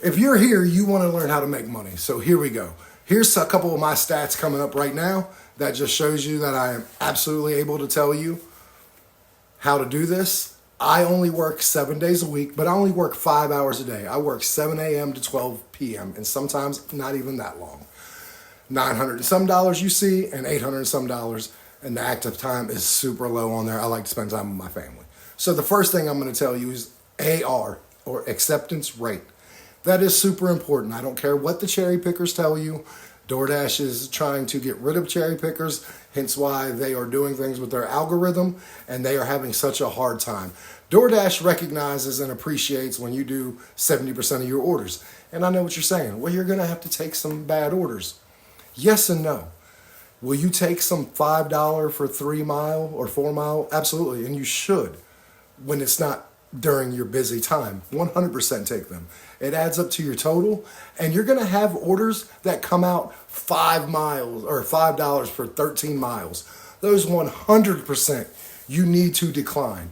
If you're here, you want to learn how to make money. So here we go. Here's a couple of my stats coming up right now that just shows you that I am absolutely able to tell you how to do this. I only work 7 days a week, but I only work 5 hours a day. I work 7 a.m. to 12 p.m. and sometimes not even that long. $900 and some you see, and $800 and some, and the active time is super low on there. I like to spend time with my family. So the first thing I'm going to tell you is AR, or acceptance rate. That is super important. I don't care what the cherry pickers tell you. DoorDash is trying to get rid of cherry pickers, hence why they are doing things with their algorithm, and they are having such a hard time. DoorDash recognizes and appreciates when you do 70% of your orders. And I know what you're saying. Well, you're going to have to take some bad orders. Yes and no. Will you take some $5 for 3 mile or 4 mile? Absolutely, and you should when it's not during your busy time. 100% take them. It adds up to your total, and you're going to have orders that come out 5 miles or $5 for 13 miles. Those 100% you need to decline.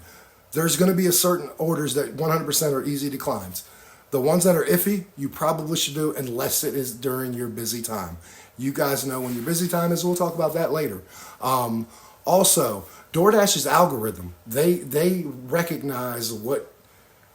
There's going to be a certain orders that 100% are easy declines. The ones that are iffy, you probably should do unless it is during your busy time. You guys know when your busy time is. We'll talk about that later. Also, DoorDash's algorithm, they recognize what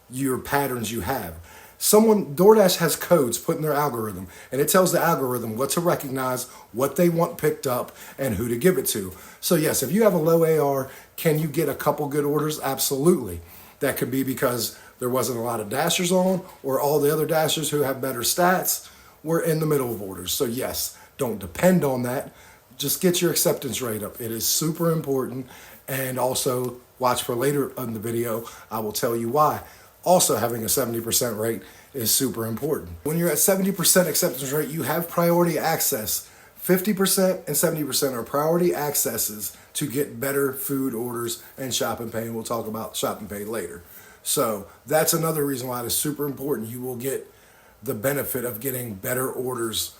your patterns you have. DoorDash has codes put in their algorithm, and it tells the algorithm what to recognize, what they want picked up, and who to give it to. So yes, if you have a low AR, can you get a couple good orders? Absolutely. That could be because there wasn't a lot of dashers on, or all the other dashers who have better stats were in the middle of orders. So yes, don't depend on that. Just get your acceptance rate up. It is super important. And also watch for later in the video, I will tell you why. Also, having a 70% rate is super important. When you're at 70% acceptance rate, you have priority access. 50% and 70% are priority accesses to get better food orders and shop and pay. And we'll talk about shop and pay later. So that's another reason why it is super important. You will get the benefit of getting better orders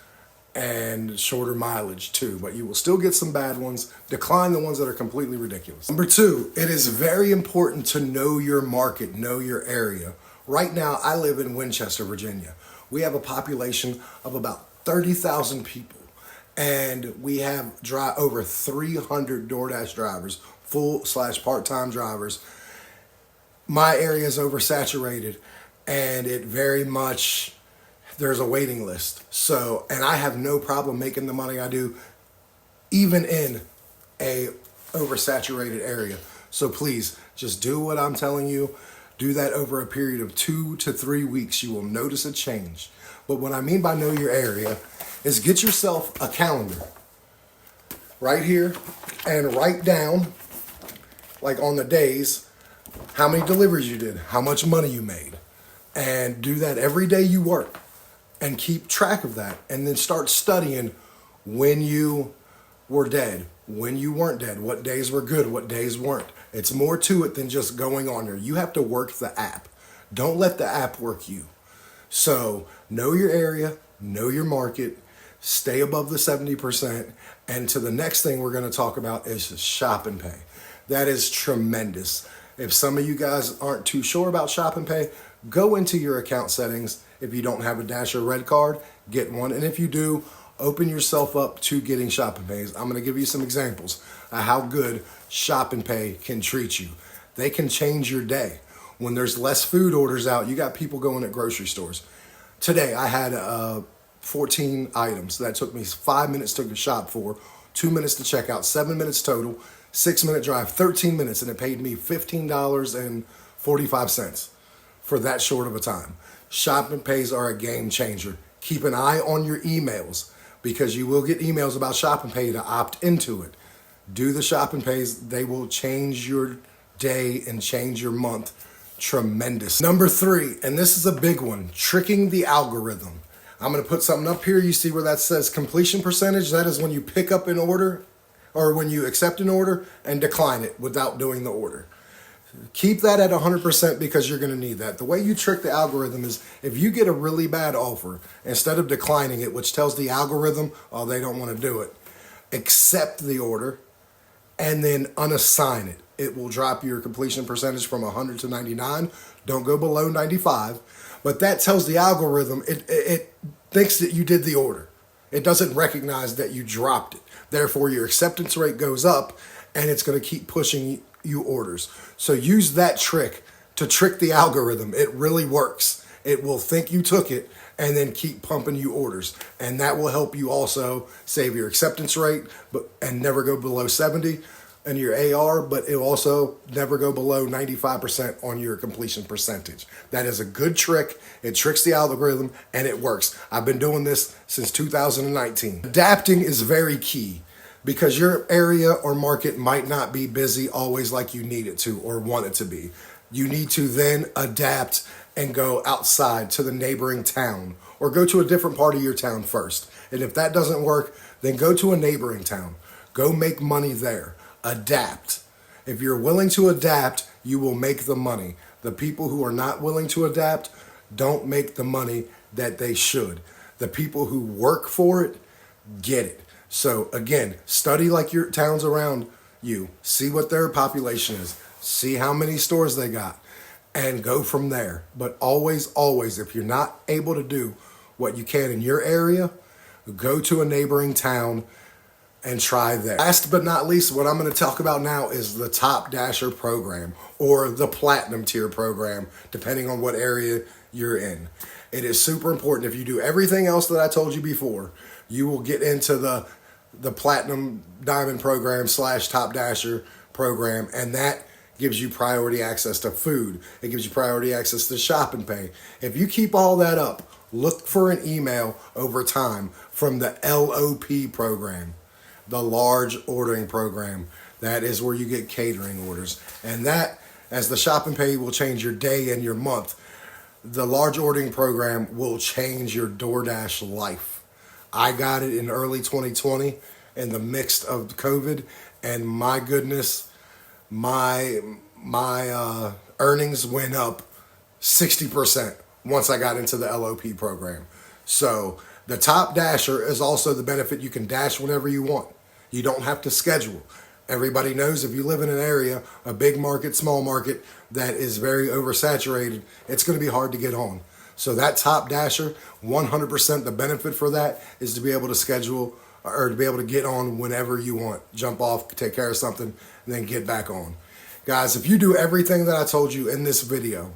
and shorter mileage too, but you will still get some bad ones. Decline the ones that are completely ridiculous. Number 2, it is very important to know your market, know your area. Right now, I live in Winchester, Virginia. We have a population of about 30,000 people, and we have over 300 DoorDash drivers, full/part-time drivers. My area is oversaturated, and it very much, there's a waiting list. So, and I have no problem making the money I do, even in a oversaturated area. So please, just do what I'm telling you. Do that over a period of 2 to 3 weeks. You will notice a change. But what I mean by know your area is get yourself a calendar right here and write down, like on the days, how many deliveries you did, how much money you made. And do that every day you work. And keep track of that, and then start studying when you were dead, when you weren't dead, what days were good, what days weren't. It's more to it than just going on there. You have to work the app. Don't let the app work you. So know your area, know your market, stay above the 70%, and to the next thing we're going to talk about is shop and pay. That is tremendous. If some of you guys aren't too sure about shop and pay, go into your account settings. If you don't have a Dash or Red card, get one. And if you do, open yourself up to getting shop and pays. I'm going to give you some examples of how good shop and pay can treat you. They can change your day. When there's less food orders out, you got people going at grocery stores. Today, I had 14 items that took me 5 minutes to shop for, 2 minutes to check out, 7 minutes total, 6-minute drive, 13 minutes, and it paid me $15.45 for that short of a time. Shop and pays are a game changer. Keep an eye on your emails because you will get emails about shop and pay to opt into it. Do the shop and pays. They will change your day and change your month tremendous. Number 3, and this is a big one, tricking the algorithm. I'm going to put something up here. You see where that says completion percentage? That is when you pick up an order or when you accept an order and decline it without doing the order. Keep that at 100% because you're going to need that. The way you trick the algorithm is if you get a really bad offer, instead of declining it, which tells the algorithm, oh, they don't want to do it, accept the order and then unassign it. It will drop your completion percentage from 100 to 99. Don't go below 95. But that tells the algorithm, it thinks that you did the order. It doesn't recognize that you dropped it. Therefore, your acceptance rate goes up, and it's going to keep pushing you orders. So use that trick to trick the algorithm. It really works. It will think you took it and then keep pumping you orders. And that will help you also save your acceptance rate and never go below 70 in your AR, but it will also never go below 95% on your completion percentage. That is a good trick. It tricks the algorithm and it works. I've been doing this since 2019. Adapting is very key because your area or market might not be busy always like you need it to or want it to be. You need to then adapt and go outside to the neighboring town or go to a different part of your town first. And if that doesn't work, then go to a neighboring town. Go make money there. Adapt. If you're willing to adapt, you will make the money. The people who are not willing to adapt don't make the money that they should. The people who work for it get it. So again, study like your towns around you. See what their population is. See how many stores they got. And go from there. But always, always, if you're not able to do what you can in your area, go to a neighboring town and try there. Last but not least, what I'm going to talk about now is the Top Dasher program or the Platinum tier program, depending on what area you're in. It is super important. If you do everything else that I told you before, you will get into the Platinum Diamond program / Top Dasher program, and that gives you priority access to food. It gives you priority access to shop and pay. If you keep all that up, look for an email over time from the LOP program, the large ordering program. That is where you get catering orders. And that, as the shop and pay will change your day and your month, the large ordering program will change your DoorDash life. I got it in early 2020 in the mix of COVID, and my goodness, my earnings went up 60% once I got into the LOP program. So the Top Dasher is also the benefit. You can dash whenever you want. You don't have to schedule. Everybody knows if you live in an area, a big market, small market, that is very oversaturated, it's going to be hard to get on. So that Top Dasher, 100% the benefit for that is to be able to schedule or to be able to get on whenever you want. Jump off, take care of something, and then get back on. Guys, if you do everything that I told you in this video,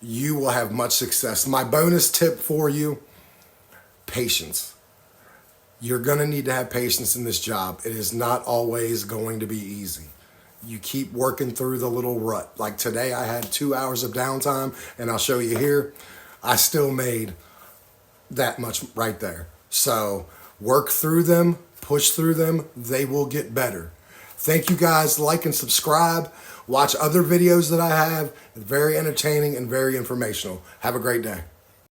you will have much success. My bonus tip for you, patience. You're going to need to have patience in this job. It is not always going to be easy. You keep working through the little rut. Like today, I had 2 hours of downtime, and I'll show you here. I still made that much right there. So work through them, push through them. They will get better. Thank you guys. Like and subscribe. Watch other videos that I have. Very entertaining and very informational. Have a great day.